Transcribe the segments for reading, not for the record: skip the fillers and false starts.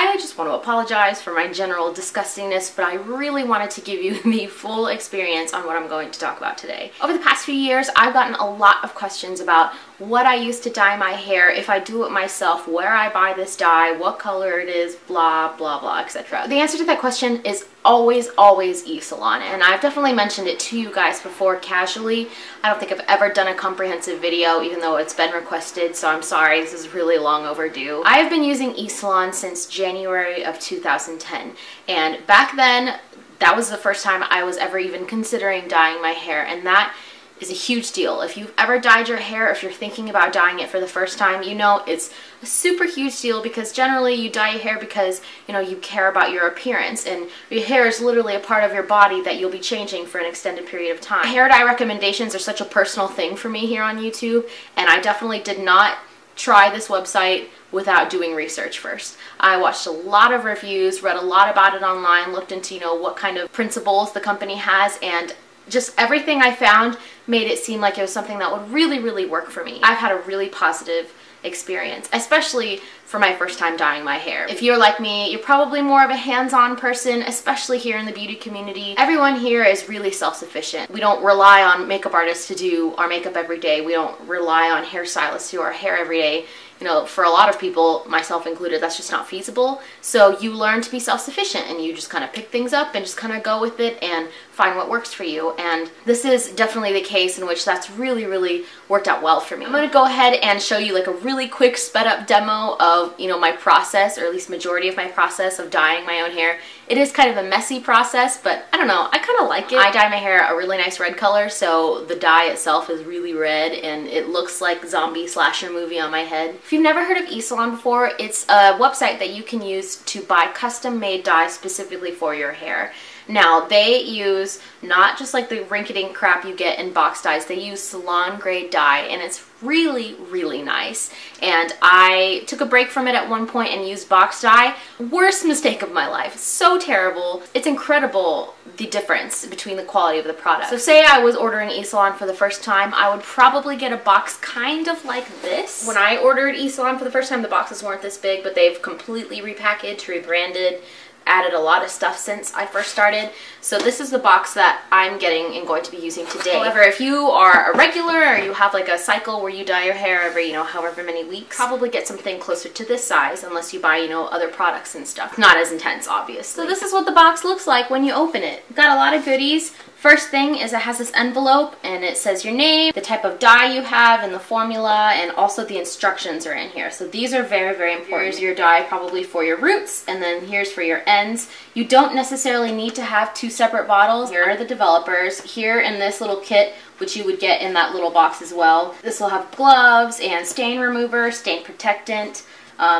I just want to apologize for my general disgustingness, but I really wanted to give you the full experience on what I'm going to talk about today. Over the past few years, I've gotten a lot of questions about what I use to dye my hair, if I do it myself, where I buy this dye, what color it is, blah, blah, blah, etc. The answer to that question is always eSalon, and I've definitely mentioned it to you guys before casually. I don't think I've ever done a comprehensive video, even though it's been requested, so I'm sorry, this is really long overdue. I have been using eSalon since January of 2010, and back then, that was the first time I was ever even considering dyeing my hair, and that is a huge deal. If you've ever dyed your hair, if you're thinking about dyeing it for the first time, you know it's a super huge deal, because generally you dye your hair because, you know, you care about your appearance, and your hair is literally a part of your body that you'll be changing for an extended period of time. Hair dye recommendations are such a personal thing for me here on YouTube, and I definitely did not try this website without doing research first. I watched a lot of reviews, read a lot about it online, looked into, you know, what kind of principles the company has, and just everything I found made it seem like it was something that would really work for me. I've had a really positive experience, especially for my first time dyeing my hair. If you're like me, you're probably more of a hands-on person, especially here in the beauty community. Everyone here is really self-sufficient. We don't rely on makeup artists to do our makeup every day. We don't rely on hairstylists to do our hair every day. You know, for a lot of people, myself included, that's just not feasible. So you learn to be self-sufficient, and you just kind of pick things up and just kind of go with it and find what works for you. And this is definitely the case in which that's really worked out well for me. I'm going to go ahead and show you like a really quick sped up demo of, you know, my process, or at least majority of my process of dyeing my own hair. It is kind of a messy process, but I don't know, I kind of like it. I dye my hair a really nice red color, so the dye itself is really red, and it looks like zombie slasher movie on my head. If you've never heard of eSalon before, it's a website that you can use to buy custom-made dyes specifically for your hair. Now, they use not just like the rinky-dink crap you get in box dyes, they use salon-grade dye, and it's really nice. And I took a break from it at one point and used box dye. Worst mistake of my life. So terrible. It's incredible the difference between the quality of the product. So say I was ordering eSalon for the first time, I would probably get a box kind of like this. When I ordered eSalon for the first time, the boxes weren't this big, but they've completely repackaged, rebranded, added a lot of stuff since I first started. So this is the box that I'm getting and going to be using today. However, if you are a regular, or you have like a cycle where you dye your hair every, you know, however many weeks, probably get something closer to this size, unless you buy, you know, other products and stuff. Not as intense, obviously. So this is what the box looks like when you open it. Got a lot of goodies. First thing is it has this envelope, and it says your name, the type of dye you have, and the formula, and also the instructions are in here. So these are very important. Here's your dye probably for your roots, and then here's for your ends. You don't necessarily need to have two separate bottles. Here are the developers. Here in this little kit, which you would get in that little box as well. This will have gloves and stain remover, stain protectant,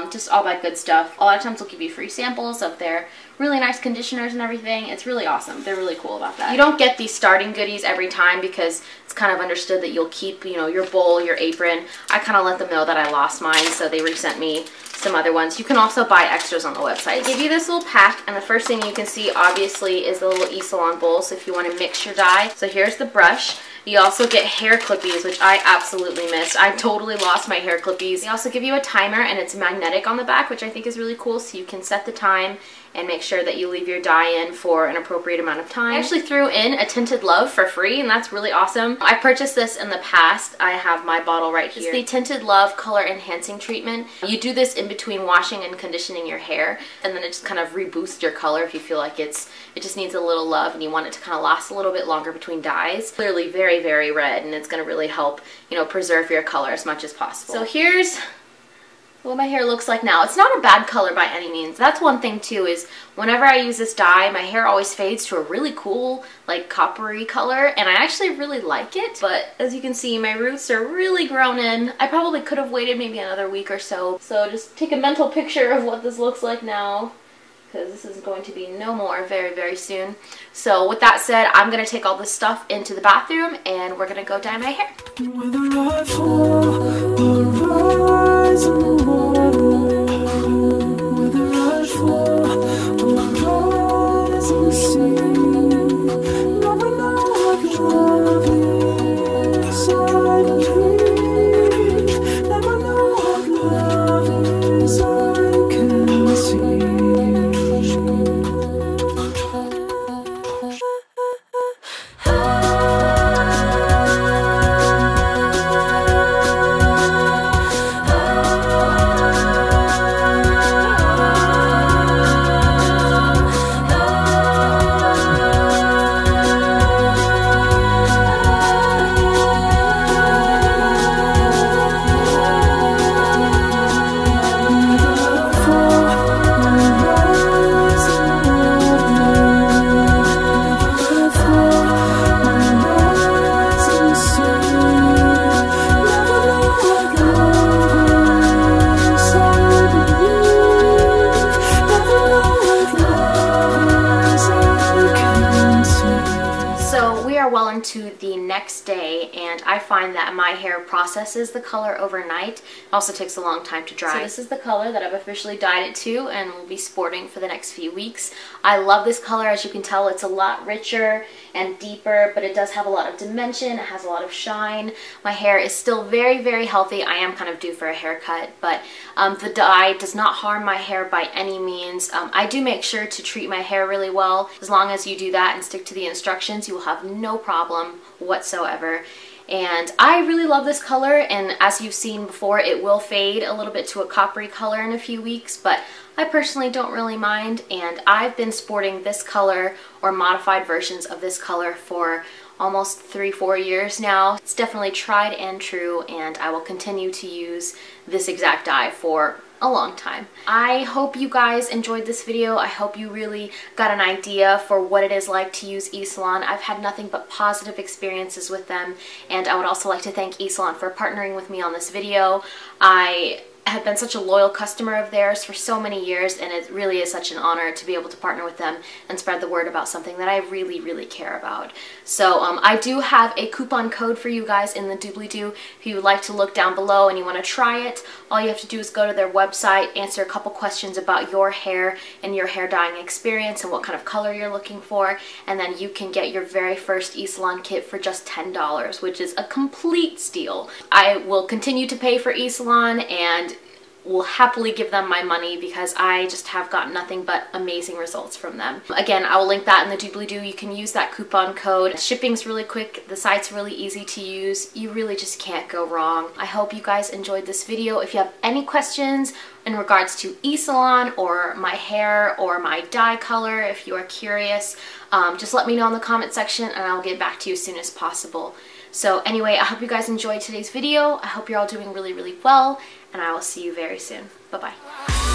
just all that good stuff. A lot of times they'll give you free samples of their really nice conditioners and everything. It's really awesome. They're really cool about that. You don't get these starting goodies every time, because it's kind of understood that you'll keep, you know, your bowl, your apron. I kind of let them know that I lost mine, so they resent me some other ones. You can also buy extras on the website. They give you this little pack, and the first thing you can see obviously is the little eSalon bowl, so if you want to mix your dye. So here's the brush. You also get hair clippies, which I absolutely missed. I totally lost my hair clippies. They also give you a timer, and it's magnetic on the back, which I think is really cool, so you can set the time and make sure that you leave your dye in for an appropriate amount of time. I actually threw in a Tinted Love for free, and that's really awesome. I purchased this in the past. I have my bottle right here. It's the Tinted Love Color Enhancing Treatment. You do this in between washing and conditioning your hair, and then it just kind of reboosts your color if you feel like it just needs a little love and you want it to kind of last a little bit longer between dyes. Clearly very red, and it's going to really help, you know, preserve your color as much as possible. So here's what my hair looks like now. It's not a bad color by any means. That's one thing too, is whenever I use this dye, my hair always fades to a really cool, like, coppery color, and I actually really like it. But as you can see, my roots are really grown in. I probably could have waited maybe another week or so. So just take a mental picture of what this looks like now, because this is going to be no more very soon. So with that said, I'm going to take all this stuff into the bathroom, and we're going to go dye my hair. Never know what love is, I can see. to the next day, and I find that my hair processes the color overnight. It also takes a long time to dry. So this is the color that I've officially dyed it to and will be sporting for the next few weeks. I love this color. As you can tell, it's a lot richer and deeper, but it does have a lot of dimension. It has a lot of shine. My hair is still very, very healthy. I am kind of due for a haircut, but the dye does not harm my hair by any means. I do make sure to treat my hair really well. As long as you do that and stick to the instructions, you will have no problem whatsoever. And I really love this color, and as you've seen before, it will fade a little bit to a coppery color in a few weeks, but I personally don't really mind, and I've been sporting this color or modified versions of this color for almost 3-4 years now. It's definitely tried and true, and I will continue to use this exact dye for a long time. I hope you guys enjoyed this video. I hope you really got an idea for what it is like to use eSalon. I've had nothing but positive experiences with them, and I would also like to thank eSalon for partnering with me on this video. I have been such a loyal customer of theirs for so many years, and it really is such an honor to be able to partner with them and spread the word about something that I really, really care about. So I do have a coupon code for you guys in the doobly-doo. If you would like to look down below and you want to try it, all you have to do is go to their website, answer a couple questions about your hair and your hair dyeing experience and what kind of color you're looking for, and then you can get your very first eSalon kit for just $10, which is a complete steal. I will continue to pay for eSalon and will happily give them my money because I just have gotten nothing but amazing results from them. Again, I will link that in the doobly-doo. You can use that coupon code. Shipping's really quick. The site's really easy to use. You really just can't go wrong. I hope you guys enjoyed this video. If you have any questions in regards to eSalon or my hair or my dye color, if you are curious, just let me know in the comment section and I'll get back to you as soon as possible. So anyway, I hope you guys enjoyed today's video. I hope you're all doing really, really well, and I will see you very soon. Bye-bye.